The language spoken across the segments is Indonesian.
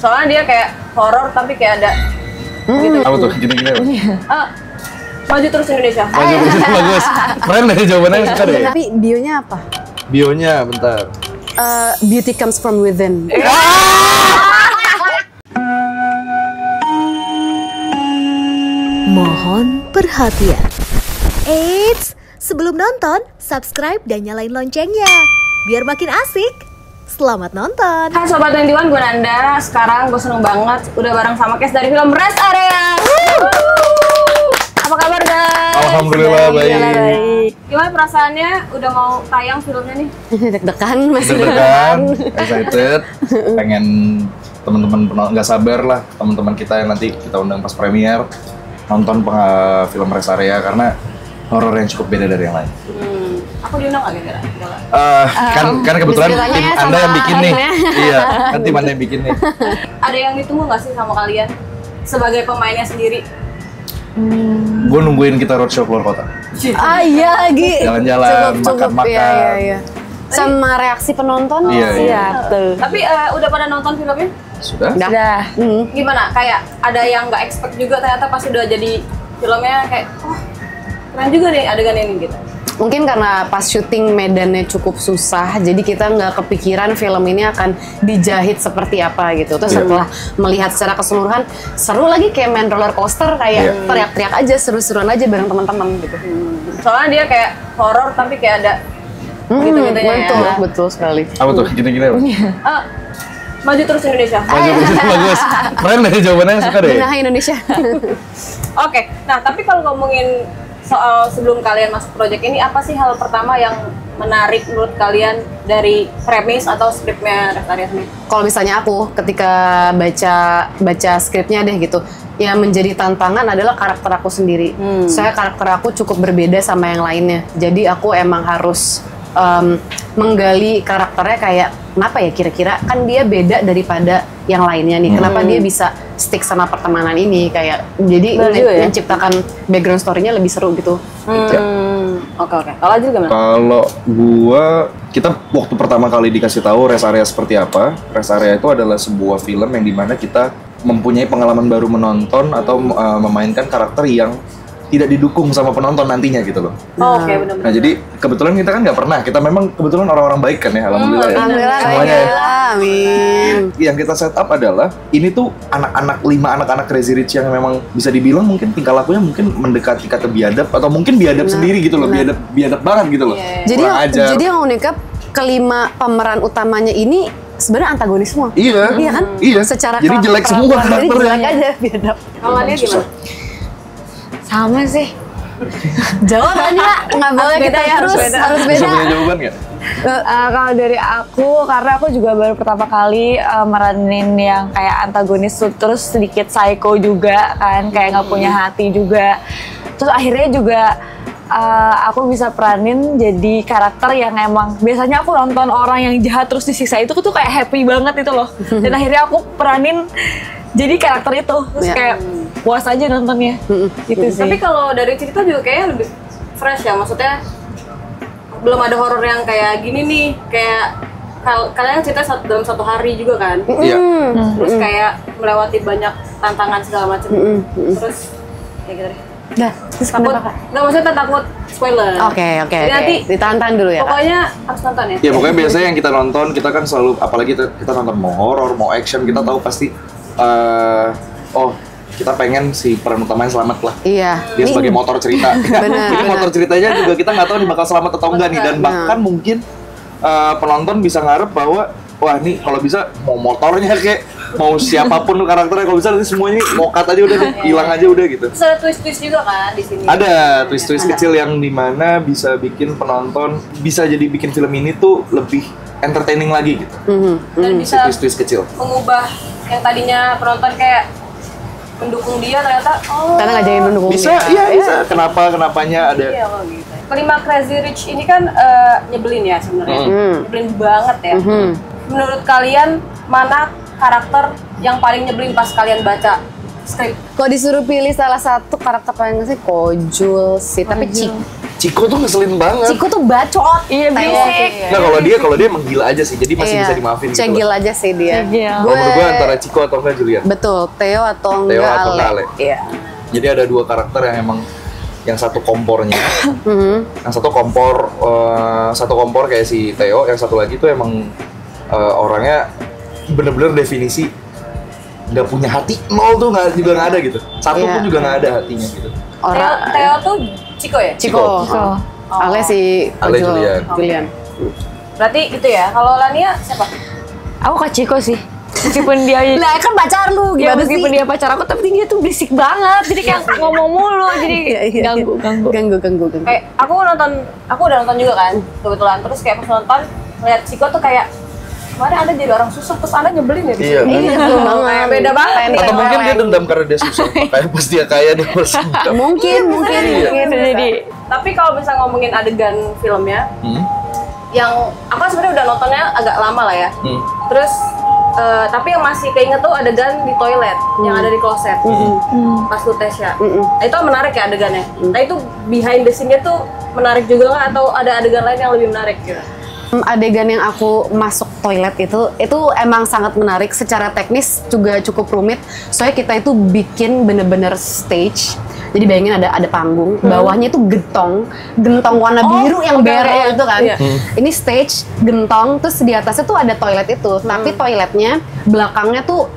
Soalnya dia kayak horor tapi kayak ada gitu. Apa tuh? Gini-gini apa? Maju terus Indonesia. Maju terus, bagus. Keren deh jawabannya, suka deh. Tapi bionya apa? Bionya bentar. Beauty comes from within. Mohon perhatian. Eits, sebelum nonton, subscribe dan nyalain loncengnya. Biar makin asik. Selamat nonton. Hai Sobat 21, gue Nanda. Sekarang gue seneng banget udah bareng sama Kes dari film Rest Area. Apa kabar guys? Alhamdulillah baik. Gimana perasaannya udah mau tayang filmnya nih? Deg-degan, masih Deg-degan, excited, pengen teman-teman nggak sabar lah teman-teman kita yang nanti kita undang pas premier nonton film Rest Area karena horor yang cukup beda dari yang lain. Aku diundang nggak kira-kira? Kan kebetulan tim Anda yang bikin nih. Iya, kan tim Anda yang bikin nih. Ada yang ditunggu nggak sih sama kalian sebagai pemainnya sendiri? Gue nungguin kita roadshow keluar kota. Iya lagi. Jalan-jalan, makan-makan. Iya. Sama reaksi penonton. Iya. Betul. Tapi udah pada nonton filmnya? Sudah? Udah. Gimana? Kayak ada yang nggak expect juga ternyata pas udah jadi filmnya kayak, oh keren juga nih adegan ini gitu. Mungkin karena pas syuting medannya cukup susah, jadi kita nggak kepikiran film ini akan dijahit seperti apa gitu. Terus setelah melihat secara keseluruhan, seru lagi kayak main roller coaster, kayak teriak-teriak aja, seru-seruan aja bareng teman-teman gitu. Soalnya dia kayak horor tapi kayak ada gitu-gitunya ya. Betul sekali. Apa tuh? Gini-gini apa? Maju terus Indonesia. Maju terus, bagus. Keren deh jawabannya, suka deh. Benahi Indonesia. Oke, nah tapi kalau ngomongin soal sebelum kalian masuk proyek ini, apa sih hal pertama yang menarik menurut kalian dari premis atau skripnya Rest Area sendiri? Kalau misalnya aku ketika baca skripnya deh gitu, yang menjadi tantangan adalah karakter aku sendiri. Saya karakter aku cukup berbeda sama yang lainnya. Jadi aku emang harus menggali karakternya kayak kenapa ya kira-kira kan dia beda daripada yang lainnya nih. Kenapa dia bisa stick sama pertemanan ini kayak jadi menciptakan background story-nya lebih seru gitu. Oke. Kalau aja gimana? Kalau kita waktu pertama kali dikasih tahu Rest Area seperti apa, Rest Area itu adalah sebuah film yang dimana kita mempunyai pengalaman baru menonton atau memainkan karakter yang tidak didukung sama penonton nantinya gitu loh. Oke, benar-benar. Nah jadi kebetulan kita kan nggak pernah, kita memang kebetulan orang-orang baik kan ya, alhamdulillah ya. Alhamdulillah, Semuanya ya. amin. Yang kita set up adalah ini tuh lima anak-anak Crazy Rich yang memang bisa dibilang mungkin tingkah lakunya mungkin mendekati kata biadab atau mungkin biadab sendiri gitu loh, biadab banget gitu loh. Jadi yang uniknya kelima pemeran utamanya ini sebenarnya antagonis semua. Iya kan? Iya. Secara jadi jelek semua jadi jelek karakternya. aja biadab. Kalau Ania gimana? Sama sih. Jawabannya nggak boleh kita ya harus Bisa beda. punya jawaban nggak? Kalau dari aku, karena aku juga baru pertama kali meranin yang kayak antagonis terus sedikit psycho juga kan, kayak nggak punya hati juga. Terus akhirnya juga aku bisa peranin jadi karakter yang emang biasanya aku nonton orang yang jahat terus disiksa itu tuh kayak happy banget itu loh. Dan akhirnya aku peranin jadi karakter itu terus kayak puas aja nontonnya gitu sih. Tapi kalau dari cerita juga kayaknya lebih fresh ya, maksudnya belum ada horor yang kayak gini nih, kayak kalian cerita dalam satu hari juga kan? Iya. Terus kayak melewati banyak tantangan segala macam. Terus kayak gitu deh. Dah, terus Takut, nggak maksudnya takut spoiler. Oke. Jadi nanti Ditahan dulu ya. pokoknya harus nonton ya. Ya pokoknya biasanya yang kita nonton, kita kan selalu, apalagi kita nonton mau horor, mau action, kita tahu pasti kita pengen si peran utamanya selamat lah. Iya. Dia sebagai motor cerita. Benar. Jadi motor ceritanya juga kita nggak tahu nih bakal selamat atau enggak nih, dan bahkan mungkin penonton bisa ngarep bahwa wah nih kalau bisa mau motornya kayak mau siapapun karakternya, kalau bisa nanti semuanya mau cut aja udah, hilang aja udah gitu. Terus ada twist-twist juga kan di sini. Ada twist-twist kecil yang dimana bisa bikin penonton bisa jadi bikin film ini tuh lebih entertaining lagi gitu. Dan Si bisa twist-twist kecil. mengubah yang tadinya penonton kayak mendukung dia ternyata Karena nggak jadi mendukung. Bisa, iya bisa. Kenapanya ada. Iya kalau gitu. Kelima Crazy Rich ini kan nyebelin ya sebenarnya. Nyebelin banget ya. Menurut kalian mana karakter yang paling nyebelin pas kalian baca skrip? Kalau disuruh pilih salah satu karakter paling nggak sih Kojul sih, tapi Ciko tuh ngeselin banget. Ciko tuh bacot. Iya, berisik. Nah kalau dia emang gila aja sih, jadi masih bisa dimaafin gitu. Cegil aja sih dia. Cegil. Kalau menurut gue antara Ciko atau enggak Julian. Betul, Theo atau Theo enggak atau Ale. enggak Ale. Iya. Jadi ada dua karakter yang emang yang satu kompornya, Mhm. yang satu kompor kayak si Theo, yang satu lagi tuh emang orangnya bener-bener definisi nggak punya hati, nol tuh juga nggak ada gitu, satu Iya. pun juga nggak ada hatinya gitu. Theo tuh Ciko ya? Ciko. Ciko. Ale si Ale Ojol. Julian. Berarti itu ya. Kalau Lania siapa? Aku Kak Ciko sih. Meskipun dia Lah kan pacar lu ya gimana sih? meskipun dia pacar aku, tapi dia tuh berisik banget. Jadi kayak ngomong mulu, jadi Iya. Ganggu. Kayak aku udah nonton juga kan kebetulan. Terus kayak pas nonton ngeliat Ciko tuh kayak kemarin Anda jadi orang susah, terus Anda nyebelin ya di Iya. sini. Iya, betul banget. Kayak beda banget nih. Atau mungkin dia dendam karena dia susah, makanya pas dia kaya dia harus dendam. Mungkin. Bisa jadi. Tapi kalau misalnya ngomongin adegan filmnya, Hmm? yang aku sebenarnya udah nontonnya agak lama lah ya. Hmm. Terus tapi yang masih keinget tuh adegan di toilet yang ada di kloset pas lu Tesya. Nah, itu menarik ya adegannya. Nah itu behind the scene-nya tuh menarik juga nggak, atau ada adegan lain yang lebih menarik gitu? Adegan yang aku masuk toilet itu emang sangat menarik. Secara teknis juga cukup rumit. Soalnya kita itu bikin bener-bener stage. Jadi bayangin ada panggung, bawahnya itu gentong warna biru yang bere itu kan. Iya. Ini stage, gentong, terus di atasnya tuh ada toilet itu. Tapi toiletnya belakangnya tuh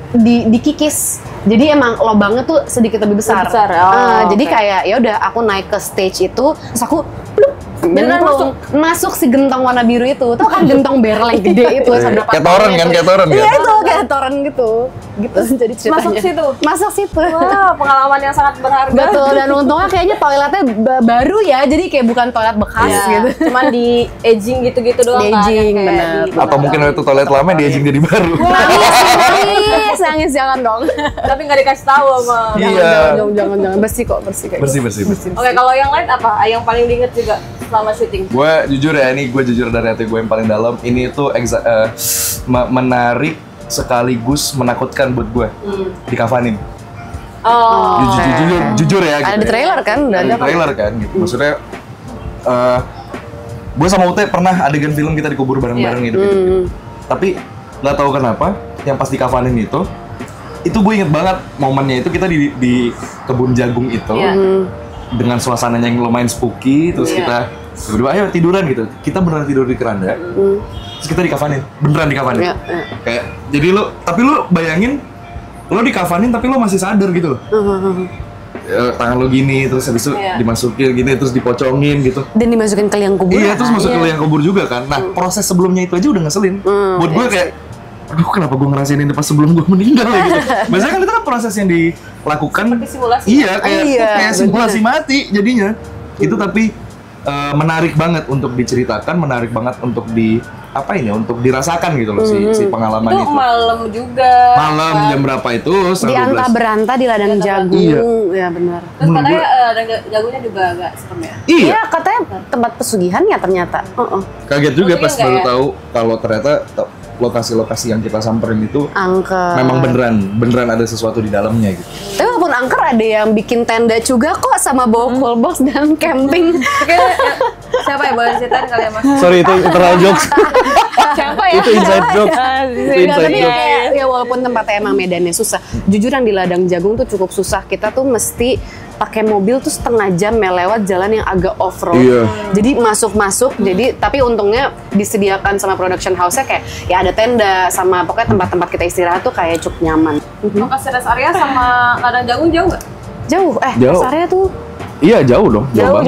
dikikis. Jadi emang lubangnya tuh sedikit lebih besar. Lebih besar, oh, Jadi oke. kayak ya udah aku naik ke stage itu, terus aku plup, Beneran nyemplung. masuk si gentong warna biru itu. Tuh kan gentong barrel yang gede itu seberapa Kayak toren kan, kayak toren Iya kan. itu kayak toren gitu. Gitu jadi ceritanya. Masuk situ? Masuk situ. Wah, pengalaman yang sangat berharga. Betul, dan untungnya kayaknya toiletnya baru ya, jadi kayak bukan toilet bekas Iya, gitu. cuman di aging gitu-gitu doang Di kan. aging, yang kayak bener. di- Atau mungkin waktu toilet lama dia aging jadi baru. Nangis jangan dong. Tapi nggak dikasih tahu sama. Iya. Jangan bersih kok, bersih kayak Bersih. Oke, kalau yang lain apa? Yang paling diinget juga selama syuting? Gue jujur ya, ini gue jujur dari hati gue yang paling dalam. Ini tuh menarik sekaligus menakutkan buat gue. Dikafanin. Oh. Jujur ya. Ada gitu di ya. trailer kan? Udah Ada di ada trailer kan gitu. Maksudnya gue sama Ute pernah adegan film kita dikubur bareng-bareng gitu. Tapi nggak tahu kenapa yang pas dikafanin itu gue inget banget momennya itu kita di kebun jagung itu Iya. dengan suasananya yang lumayan spooky, terus Iya. kita berdua ayo tiduran gitu. Kita beneran tidur di keranda. Terus kita dikafanin, beneran dikafanin. Iya, iya. Kayak jadi tapi lu bayangin lo dikafanin tapi lo masih sadar gitu loh. Ya, tangan lo gini, terus habis itu Iya. dimasukin gini, terus dipocongin gitu. Dan dimasukin ke liang kubur. Iya, terus masuk ke liang kubur juga kan. Nah, proses sebelumnya itu aja udah ngeselin. Buat gue kayak, aduh kenapa gue ngerasain ini pas sebelum gue meninggal ya gitu. Biasanya kan itu kan proses yang dilakukan. Seperti simulasi. Iya, kayak Iya, simulasi mati jadinya. Itu tapi menarik banget untuk diceritakan, menarik banget untuk untuk dirasakan gitu loh si pengalaman Itu itu. malam juga. Malam jam berapa itu? Di Setengah 12. anta beranta di ladang jagung. Iya. Ya benar. Terus katanya jagonya juga agak serem ya. Iya. Iya, katanya tempat pesugihan ya ternyata. Kaget juga Mungkin pas enggak baru ya? tahu kalau ternyata lokasi-lokasi yang kita samperin itu Angker. memang beneran ada sesuatu di dalamnya gitu. Tapi walaupun angker ada yang bikin tenda juga kok sama bawa cool box dan camping. Oke, siapa ya boleh ceritain kali ya Mas? Sorry itu internal jokes. Siapa ya? Itu inside jokes. Itu Enggak, inside tapi jokes. kayak ya walaupun tempatnya emang medannya susah. Jujur yang di ladang jagung tuh cukup susah. Kita tuh mesti pakai mobil tuh setengah jam melewat jalan yang agak off road. Iya. Jadi masuk. Jadi tapi untungnya disediakan sama production house-nya kayak ya ada tenda sama pokoknya tempat-tempat kita istirahat tuh kayak cukup nyaman. Lokasi rest area sama ladang jagung jauh nggak? Jauh. Jauh. Area tuh Iya jauh dong, Jauh.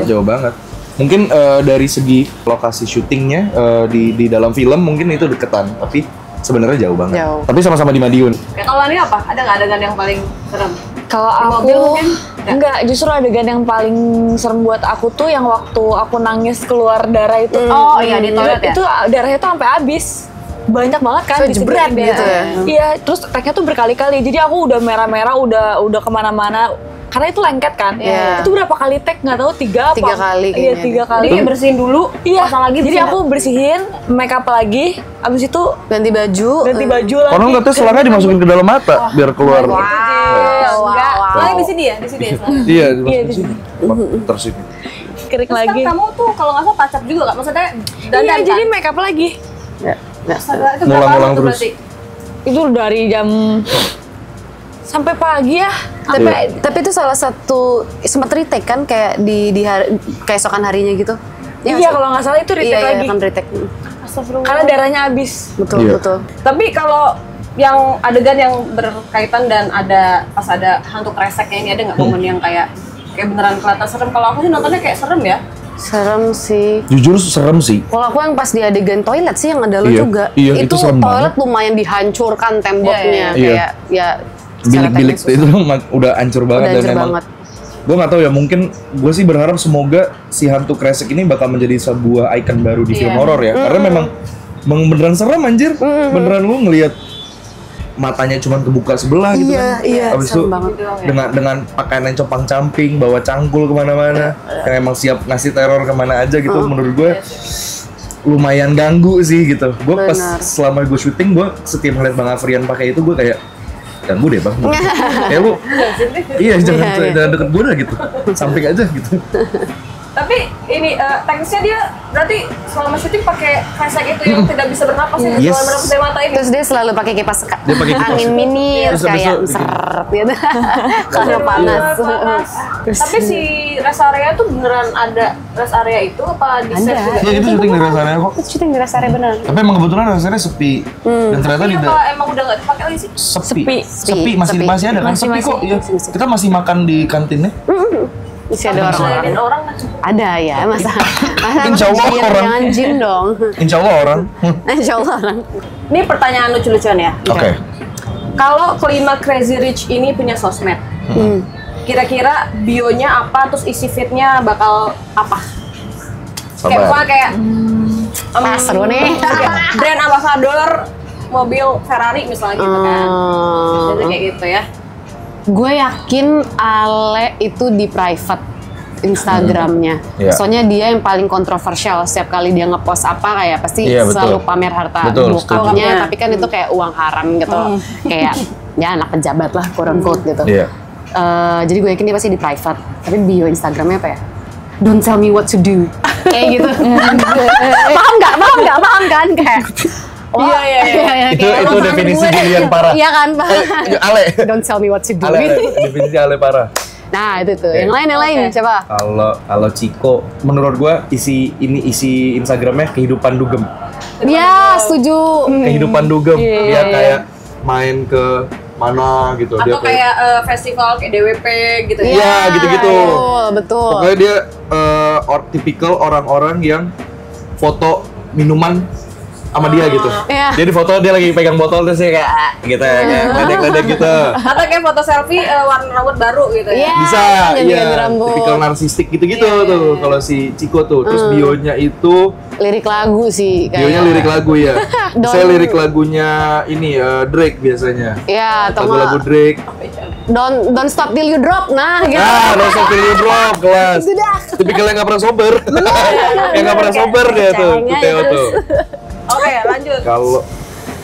jauh banget. Mungkin dari segi lokasi syutingnya di dalam film mungkin itu deketan, tapi sebenarnya jauh banget. Jauh. Tapi sama-sama di Madiun. Ya kalau ini apa? Ada nggak adegan yang paling serem? Kalau Di aku mobil mungkin? enggak, justru adegan yang paling serem buat aku tuh yang waktu aku nangis keluar darah itu. Oh iya di toilet ya? Itu darahnya tuh sampai habis. Banyak banget kan So, jebret disedotin gitu ya? Iya, terus take-nya tuh berkali-kali. Jadi aku udah merah-merah, udah kemana-mana. Karena itu lengket kan. Iya. Itu berapa kali take nggak tahu 3 apa? 3 kali Iya, kayaknya. 3 kali. Jadi bersihin dulu, Iya, pasang lagi. jadi bersihin. aku bersihin, make up lagi, abis itu ganti baju. ganti baju lagi. Konon katanya selangnya dimasukin ke dalam mata biar keluar. Wow. Enggak. Wow. Oh, di sini ya? Di sini ya? Selang? Iya, Iya, dimasukin di sini. Terus ini. kering Terus lagi. kan kamu tuh kalau nggak salah touch up juga nggak? Maksudnya dandan Iya, kan? jadi make up lagi. Astaga, itu berapa Ngulang-ngulang lama tuh terus. berarti? Itu dari jam sampai pagi ya. Tapi itu salah satu sempat retake kan kayak di hari, keesokan harinya gitu. Ya, Iya, kalau nggak salah itu retake iya, lagi. Iya, kan retake. Astagfirullah. Karena darahnya habis. Betul, Iya. betul. Tapi kalau yang adegan yang berkaitan dan ada pas ada hantu kreseknya ini ada nggak momen yang kayak beneran kelihatan serem? Kalau aku sih nontonnya kayak serem ya. Serem sih. Jujur serem sih. Kalau aku yang pas di adegan toilet sih yang ada lo Iya, juga. iya, itu serem toilet banget. lumayan dihancurkan temboknya. Iya, iya. Kayak ya secara Bilik-bilik teknis itu udah hancur banget udah dan hancur emang banget. gue nggak tahu ya, mungkin gue sih berharap semoga si hantu kresek ini bakal menjadi sebuah ikon baru di film horor ya, karena memang beneran serem anjir, beneran lu ngelihat matanya cuma kebuka sebelah gitu Iya, kan, iya, habis serem itu banget. dengan pakaian yang compang-camping, bawa cangkul kemana-mana, yang emang siap ngasih teror kemana aja gitu, menurut gue lumayan ganggu sih gitu. Gue pas Benar. selama gue syuting, gue setiap ngeliat Bang Afrian pakai itu gue kayak ganggu deh bang, kayak lu iya jangan deket gue dah gitu, samping aja gitu. Tapi ini teknisnya dia berarti selama syuting pakai kresek itu yang tidak bisa bernapas ya, Yes. cuma bernapas dari mata ini. Terus dia selalu pakai kipas Dia pakai kipas. angin mini Terus habis kayak itu- seret gitu. Karena panas. Tapi si rest area tuh beneran ada rest area itu apa di set juga? Ya itu syuting di rest area kok. Itu syuting di rest area beneran. Tapi emang kebetulan rest area sepi dan ternyata Tapi di apa emang udah nggak dipakai lagi sih? sepi masih ada kan, sepi kok. Iya. Kita masih makan di kantinnya. Isi ada orang-orang. Dan orang kan cuma Ada ya, masa Insya Allah jin, orang. jangan jin dong. Insya Allah orang. Insya Allah orang. Ini pertanyaan lucu-lucuan ya. Oke. Kalau kelima Crazy Rich ini punya sosmed, kira-kira bionya apa, terus isi feednya bakal apa? Kayak Sabar. pokoknya kayak Ah, seru nih. brand ambassador mobil Ferrari misalnya gitu kan. Jadi kayak gitu ya. Gue yakin Ale itu di private Instagramnya. Iya. Soalnya dia yang paling kontroversial. Setiap kali dia ngepost apa kayak pasti Iya, betul. selalu pamer harta Betul, bokapnya. setuju. Tapi kan itu kayak uang haram gitu. Kayak ya anak pejabat lah, quote unquote gitu. Iya. Jadi gue yakin dia pasti di private. Tapi bio Instagramnya apa ya? Don't tell me what to do. Kayak gitu. Paham kan? Kayak iya. Itu definisi Julian parah. Iya kan, Pak? Ale. Don't tell me what to do. Ale, definisi Ale parah. Nah, itu tuh. Oke. Yang lain coba. Kalau Ciko, menurut gua isi Instagramnya kehidupan dugem. Ya, setuju. Kehidupan dugem. Dia kayak main ke mana gitu. Atau Dia kayak festival kayak DWP gitu ya. Iya, gitu-gitu. Betul. Pokoknya dia tipikal orang-orang yang foto minuman sama dia gitu. Iya. Dia di foto dia lagi pegang botol terus dia kayak gitu ya, kayak ledek-ledek gitu. Atau kayak foto selfie warna rambut baru gitu ya. Iya. Bisa, ganti-ganti iya. rambut. Tipikal narsistik gitu-gitu Iya, tuh kalau si Ciko tuh. Terus bionya itu Lirik lagu sih bionya lirik lagu ya. Don- Saya lirik lagunya ini Drake biasanya. Ya, atau Lagu-lagu nggak, Drake. don't stop till you drop. Nah, gitu. Ah, no stop till you drop, kelas. Sudah. Tipikal yang nggak pernah sober. Yang nggak pernah sober dia tuh, Cengeng Uteo terus. tuh. Oke, lanjut.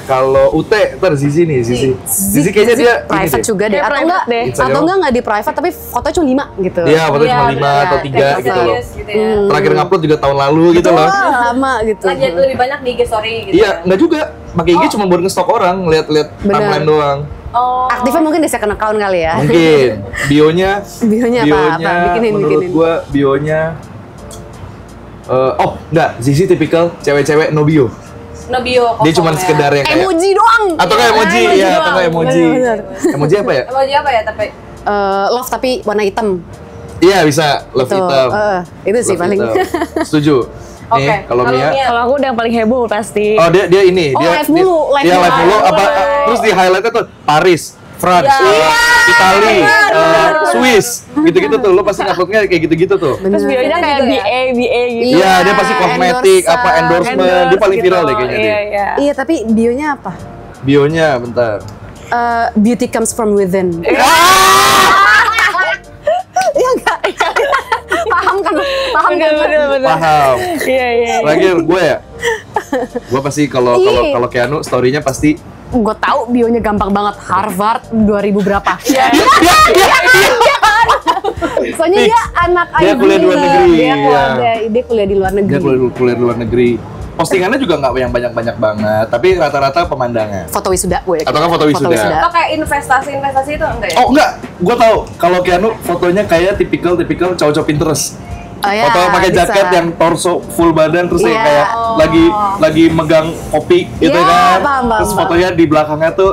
Kalau Ute, ntar Zizi nih, Zizi kayaknya dia private ini juga deh. Kayak Atau private enggak, deh. Instagram. nggak di private tapi fotonya cuma 5 gitu. Iya, foto Iya, cuma 5 atau 3 kayak gitu loh. serius gitu ya. Terakhir ngupload juga tahun lalu gitu loh. Lama gitu. Lagi lebih banyak di IG story gitu. Iya, nggak juga. Pakai IG cuma buat nge-stok orang, lihat-lihat Bener. timeline doang. Oh. Aktifnya mungkin di second account kali ya. Mungkin bionya Bionya apa? Bikinin. menurut gua bionya enggak, Zizi tipikal cewek-cewek no bio. No bio. Dia cuma kosong ya. sekedar yang kayak Emoji doang. atau kayak emoji ya, doang. atau kayak emoji. Bener. Emoji apa ya? Emoji apa ya tapi? Love tapi warna hitam. Iya, bisa love Tuh, hitam. itu sih Love paling. hitam. Setuju. Oke, Nih, kalau kalau Mia, Mia. Kalau aku udah yang paling heboh pasti. oh dia ini, Oh, dia live mulu, live dia mulu. live mulu apa terus di highlightnya tuh Paris, France, Itali, Swiss, gitu-gitu tuh. Lo pasti nguploadnya kayak gitu-gitu tuh. Terus bionya kayak juga ya? BA gitu. Iya, dia pasti kosmetik, apa endorsement, dia paling viral deh kayaknya dia. Iya. Iya, tapi bionya apa? Bionya bentar. Beauty comes from within. Iya enggak? Paham kan? Bener. Paham. Iya. Terakhir gue ya. Gue pasti kalau Iya. Keanu story-nya pasti Gue tahu bionya gampang banget. Harvard 2000 berapa? Iya. Soalnya Fix. dia anak Dia kuliah di luar negeri, Dia iya. dia kuliah di luar negeri. Dia kuliah di luar negeri. Postingannya juga nggak yang banyak-banyak banget, tapi rata-rata pemandangan. Foto wisuda gue. Atau kan foto wisuda. Atau kayak investasi itu enggak ya? Oh enggak, gue tahu kalau Keanu fotonya kayak tipikal cowok-cowok Pinterest. Oh, ya, Foto pakai bisa. jaket yang torso full badan terus yang Iya. kayak lagi megang kopi gitu Iya, kan. paham, Terus paham. fotonya di belakangnya tuh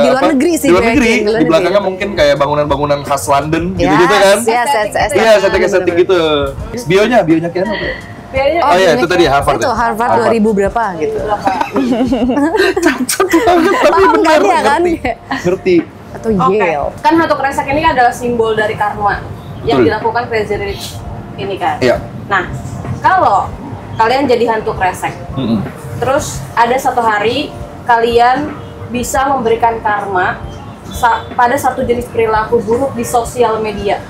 Di luar negeri sih Di luar gue negeri. yakin, di luar Di belakangnya negeri. mungkin kayak bangunan-bangunan khas London Yes, gitu-gitu kan. Iya, Iya, estetik gitu. Bionya Keanu apa? Biayanya Oh iya, itu tadi Harvard. Itu ya? Harvard 2000 berapa gitu. Tapi Paham bener, kan dia kan? ngerti. Atau Oke. Yale. Kan hantu kresek ini adalah simbol dari karma yang Betul. dilakukan Crazy Rich ini kan. Iya. Nah, kalau kalian jadi hantu kresek, Mm-mm. terus ada satu hari kalian bisa memberikan karma pada satu jenis perilaku buruk di sosial media.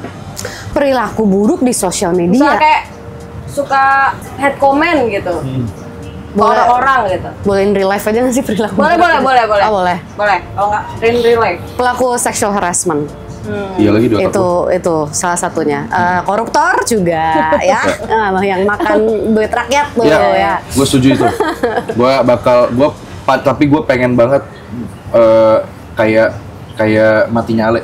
Perilaku buruk di sosial Misalnya media. kayak suka head comment gitu. Ke Boleh. orang-orang gitu. Boleh in real life aja nggak sih perilaku? Boleh. Oh, boleh. Boleh. Kalau nggak in real life. Pelaku sexual harassment. Iya lagi 2 tahun. Itu salah satunya. Koruptor juga ya. Yang makan duit rakyat tuh ya. Gue setuju itu. Tapi gue pengen banget kayak matinya Ale.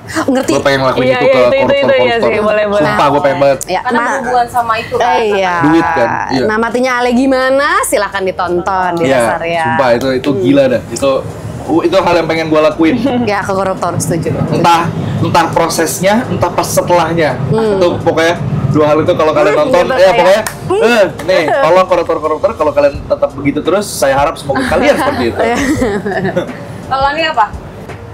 Ngerti? Gue pengen ngelakuin Iya, itu iya, ke itu iya koruptor. sih, boleh. Sumpah gue pengen banget. Ya, Karena berhubungan sama itu kan. Iya. Duit kan, iya. Nah, matinya Ale gimana? Silakan ditonton di Iya, dasar ya. sumpah itu gila dah. Itu hal yang pengen gue lakuin. Ya, ke koruptor setuju. Entah prosesnya, entah pas setelahnya. Itu pokoknya 2 hal itu kalau kalian nonton, Gitu, ya kayak, pokoknya nih, tolong koruptor kalau kalian tetap begitu terus, saya harap semoga kalian seperti itu. Kalau ini apa?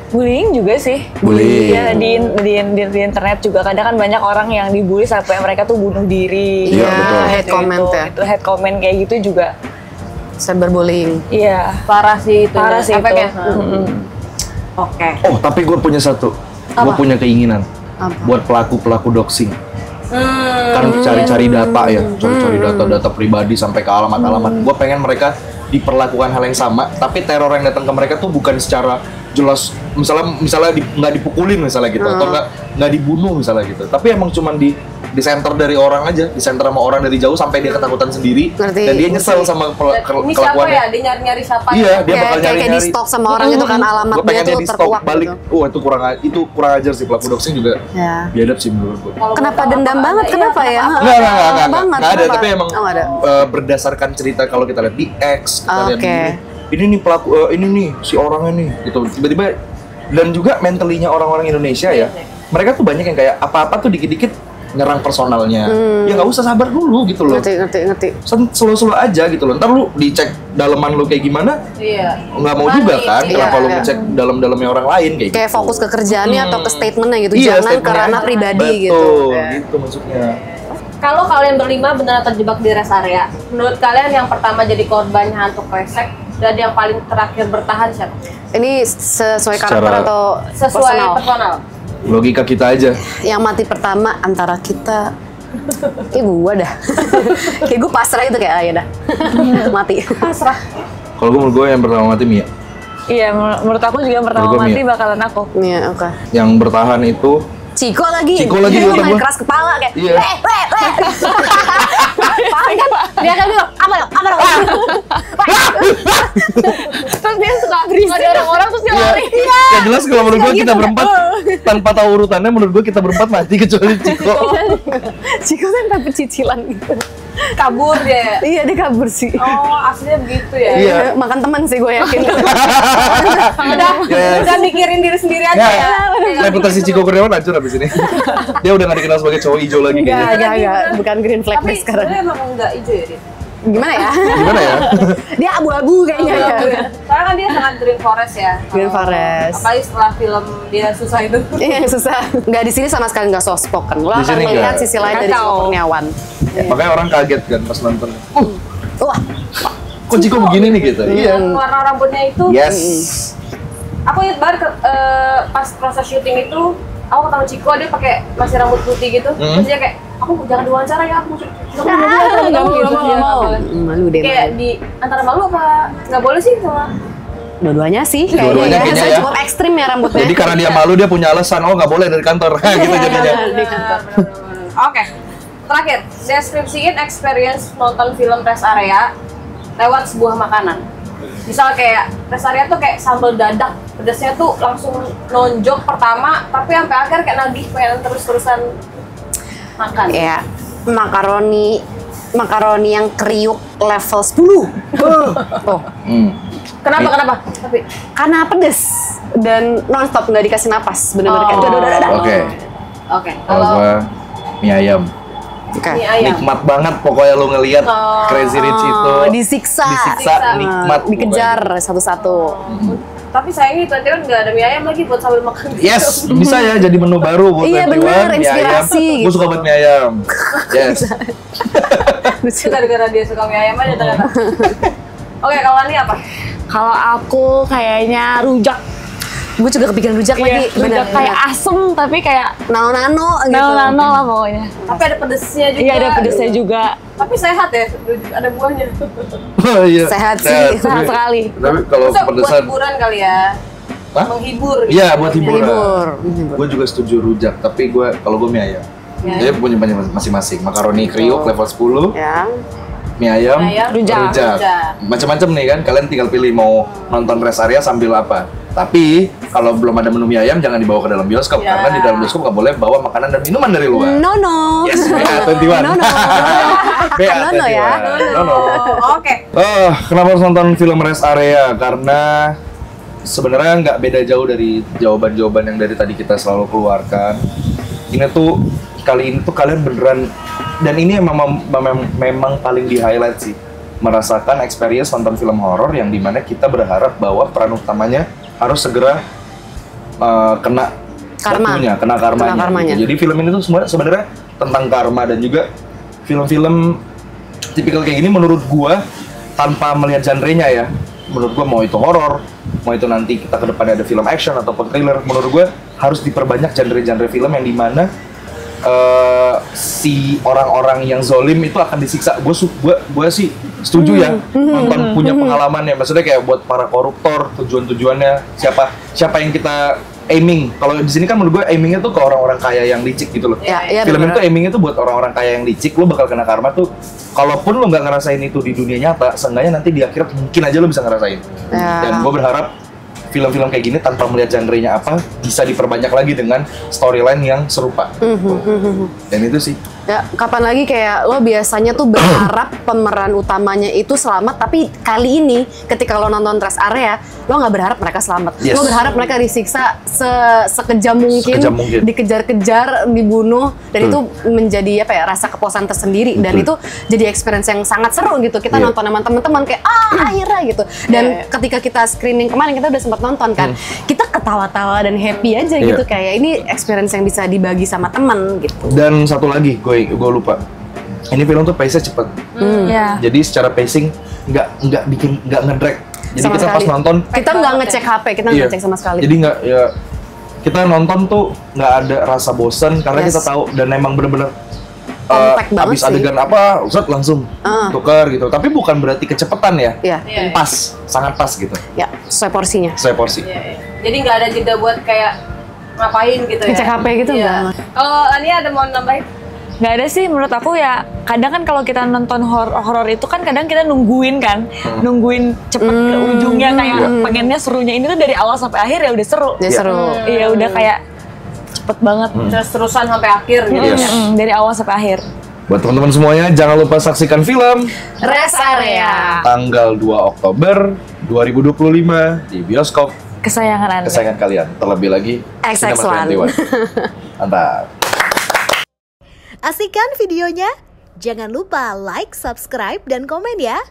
Bullying juga sih. Bullying. Ya, di internet juga kadang kan banyak orang yang dibully sampai mereka tuh bunuh diri. Iya, Ya, betul. hate comment ya. Itu hate comment kayak gitu juga. Cyberbullying. Iya. Parah sih itu. Parah sih efeknya. itu. Oke. Oh, tapi gue punya satu. Gue punya keinginan Apa? buat pelaku doxing. Kan cari-cari data ya, cari-cari data pribadi sampai ke alamat-alamat. Gue pengen mereka diperlakukan hal yang sama, tapi teror yang datang ke mereka tuh bukan secara jelas, misalnya nggak dipukulin misalnya gitu, atau nggak dibunuh misalnya gitu, tapi emang cuman di center dari orang aja, di center sama orang dari jauh sampai dia ketakutan sendiri, Ngerti. dan dia nyesel sama Ini siapa kelakuannya. ya? Dia nyari-nyari siapa? Iya, ya? dia bakal kayak nyari-nyari. di stalk sama orang itu kan alamat Gue dia pengen dia tuh di stok terkuak balik. gitu. Itu kurang ajar sih, pelaku doxing juga Ya. biadab sih menurut gue. Kalau Kenapa boleh tahu dendam apa banget? ada? Kenapa Iya, ya? Nggak ada, banget. tapi Kenapa? emang Oh, ada. Berdasarkan cerita kalau kita lihat di X, kita lihat Oke. ini nih pelaku, ini nih si orangnya nih, gitu. Tiba-tiba, dan juga mentalinya orang-orang Indonesia ya, mereka tuh banyak yang kayak apa-apa tuh dikit-dikit nyerang personalnya. Ya nggak usah, sabar dulu gitu loh. Ngerti. Slow-slow aja gitu loh. Ntar lu dicek daleman lu kayak gimana, Iya. nggak mau juga kan? Iya, Kenapa lu iya. ngecek dalam-dalamnya orang lain kayak Kayak gitu. fokus ke kerjaannya atau ke statementnya gitu, Iya, jangan ke statementnya ranah aja. pribadi Betul, gitu. gitu maksudnya. Kalau kalian berlima benar terjebak di rest area, menurut kalian yang pertama jadi korbannya hantu kresek dan yang paling terakhir bertahan siapa? Ini sesuai karakter Secara- atau Sesuai personal. Logika kita aja. Yang mati pertama antara kita, kayak gua dah. Kayak gue pasrah itu kayak ya dah. Mati. Pasrah. Kalau menurut gue yang pertama mati Mia. Iya, menurut aku juga yang pertama Menurut gua mati Mia. bakalan aku. Iya, oke. Yang bertahan itu Ciko lagi. Ciko lagi Dia di otak main gua. keras kepala kayak. Iya. Paham kan? Dia kan bilang apa dong? Terus dia suka berisik. Ada orang-orang terus dia lari. ya jelas kalau menurut gue kita gitu. berempat tanpa tahu urutannya, menurut gue kita berempat mati kecuali Ciko. Ciko kan dapat cicilan gitu. Kabur dia. Iya, dia kabur sih. Oh, aslinya begitu ya. Iya. Makan teman sih gue yakin. Udah mikirin diri sendiri aja Ya, ya. reputasi Ciko Kurniawan hancur habis ini. Dia udah gak dikenal sebagai cowok hijau lagi kayaknya. Enggak. Bukan green flag Tapi deh sekarang. sebenarnya emang enggak hijau ya dia. Gimana ya? Gimana ya? Dia abu-abu kayaknya ya. Soalnya kan dia sangat green forest ya. Green forest. Apalagi setelah film dia susah itu. Iya, susah. Nggak di sini sama sekali nggak soft spoken. Lo Di akan sini melihat nggak. sisi lain dari Ciko Kurniawan. Makanya orang kaget kan pas nonton. Wah, Kok Ciko begini nih gitu? Iya. Yang warna rambutnya itu. Yes. Aku ingat banget pas proses syuting itu, aku ketemu Ciko, dia pakai masih rambut putih gitu. Terus dia kayak, aku jangan diwawancara ya, aku nggak mau. Malu deh. Kayak di antara malu apa nggak boleh sih sama Dua-duanya sih Dua-duanya kayaknya kayaknya saya ya. cukup ekstrim ya rambutnya. Jadi karena dia malu dia punya alasan, oh nggak boleh dari kantor, gitu jadinya. Oke, terakhir, deskripsiin experience nonton film rest area lewat sebuah makanan. Misal kayak rest area tuh kayak sambal dadak, pedasnya tuh langsung nonjok pertama, tapi sampai akhir kayak nagih pengen terus-terusan makan. Ya, makaroni yang kriuk level 10. Tuh. Kenapa? Tapi Karena pedes dan nonstop nggak dikasih napas, bener-bener kayak udah. Oke, Kalau gua mie ayam. Oke. mie ayam. Nikmat banget pokoknya lu ngelihat Crazy Rich itu. Disiksa, Nikmat. dikejar satu-satu. Tapi sayangnya itu akhirnya nggak ada mie ayam lagi buat sambil makan. Yes, bisa ya jadi menu baru buat Iya, 21, bener, mie inspirasi ayam. Gue gitu. suka banget mie ayam. Yes. Itu gara-gara dia suka mie ayam aja ternyata. Oke, kalau Ani apa? Kalau aku kayaknya rujak. Gue juga kepikiran rujak lagi. Rujak kayak asem tapi kayak nano-nano gitu. nano lah pokoknya. Tapi ada pedesnya juga. Iya ada pedesnya juga. Tapi sehat ya, ada buahnya. Oh, iya. Sehat sih, sehat sekali. Tapi kalau Maksudnya buat pedesan, hiburan kali ya. Hah? Menghibur. Iya buat hiburan. Hibur. Gue juga setuju rujak, tapi kalau gue mie ayam. Ya. Dia punya masing-masing. Makaroni kriuk level 10, Ya. mie ayam, Mie ayam, rujak. Macam-macam nih kan, kalian tinggal pilih mau nonton rest area sambil apa. Tapi kalau belum ada menu mie ayam jangan dibawa ke dalam bioskop Ya. karena di dalam bioskop nggak boleh bawa makanan dan minuman dari luar. No. Yes, BA21. No. BA21. No, ya. No. Oke. Kenapa harus nonton film rest area? Karena sebenarnya nggak beda jauh dari jawaban-jawaban yang dari tadi kita selalu keluarkan. Ini tuh kali ini tuh kalian beneran, dan ini memang paling di highlight sih, merasakan experience nonton film horor yang dimana kita berharap bahwa peran utamanya harus segera kena batunya, kena karmanya. Gitu. Jadi film ini tuh sebenarnya tentang karma, dan juga film-film tipikal kayak gini menurut gua tanpa melihat genrenya ya, menurut gua mau itu horor, mau itu nanti kita ke depannya ada film action ataupun thriller, menurut gua harus diperbanyak genre-genre film yang dimana si orang-orang yang zolim itu akan disiksa. Gue sih setuju ya nonton punya pengalaman ya, maksudnya kayak buat para koruptor tujuannya siapa yang kita aiming. Kalau di sini kan menurut gue aimingnya tuh ke orang-orang kaya yang licik gitu loh. Ya, Film itu aimingnya tuh buat orang-orang kaya yang licik, lo bakal kena karma tuh. Kalaupun lo nggak ngerasain itu di dunia nyata, seenggaknya nanti di akhirat mungkin aja lo bisa ngerasain. Ya. Dan gue berharap film-film kayak gini tanpa melihat genrenya apa bisa diperbanyak lagi dengan storyline yang serupa. Dan itu sih. Ya, kapan lagi kayak lo biasanya tuh berharap pemeran utamanya itu selamat, tapi kali ini ketika lo nonton rest area, lo nggak berharap mereka selamat. Yes. Lo berharap mereka disiksa sekejam mungkin, Sekejam mungkin. dikejar-kejar, dibunuh, dan itu menjadi apa ya, rasa kepuasan tersendiri. Dan itu jadi experience yang sangat seru gitu. Kita Iya. nonton sama teman-teman kayak akhirnya gitu. Dan ketika kita screening kemarin kita udah sempat nonton kan, kita ketawa-tawa dan happy aja Iya. gitu, kayak ini experience yang bisa dibagi sama teman gitu. Dan satu lagi, gue lupa. Ini film tuh pace-nya cepet. Iya. Jadi secara pacing nggak ngedrag. Jadi Sama kita sekali. pas nonton, Kita nggak ngecek HP, kita nggak ngecek sama sekali. Jadi nggak ya, kita nonton tuh nggak ada rasa bosen karena Yes. kita tahu, dan emang bener-bener Compact banget habis sih. adegan apa, Ustadz langsung tukar gitu. Tapi bukan berarti kecepatan ya. Iya. Pas, sangat pas gitu. Ya, sesuai porsinya. Saya porsi. Jadi nggak ada jeda buat kayak ngapain gitu ya. Ngecek HP gitu Iya. nggak? Kalau Ania ada mau nambahin? Nggak ada sih menurut aku ya. Kadang kan kalau kita nonton horor itu kan kadang kita nungguin kan, nungguin cepet ke ujungnya, kayak pengennya serunya. Ini tuh dari awal sampai akhir ya udah seru. Udah seru. Iya udah kayak cepet banget. Terus-terusan sampai akhir gitu. Yes. Dari awal sampai akhir. Buat teman-teman semuanya, jangan lupa saksikan film Rest area. tanggal 2 Oktober 2025 di bioskop Kesayangan Anda. kesayangan kalian. Terlebih lagi, XX1. Cinema 21. Mantap. Asik kan videonya? Jangan lupa like, subscribe, dan komen ya.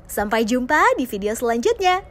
Sampai jumpa di video selanjutnya.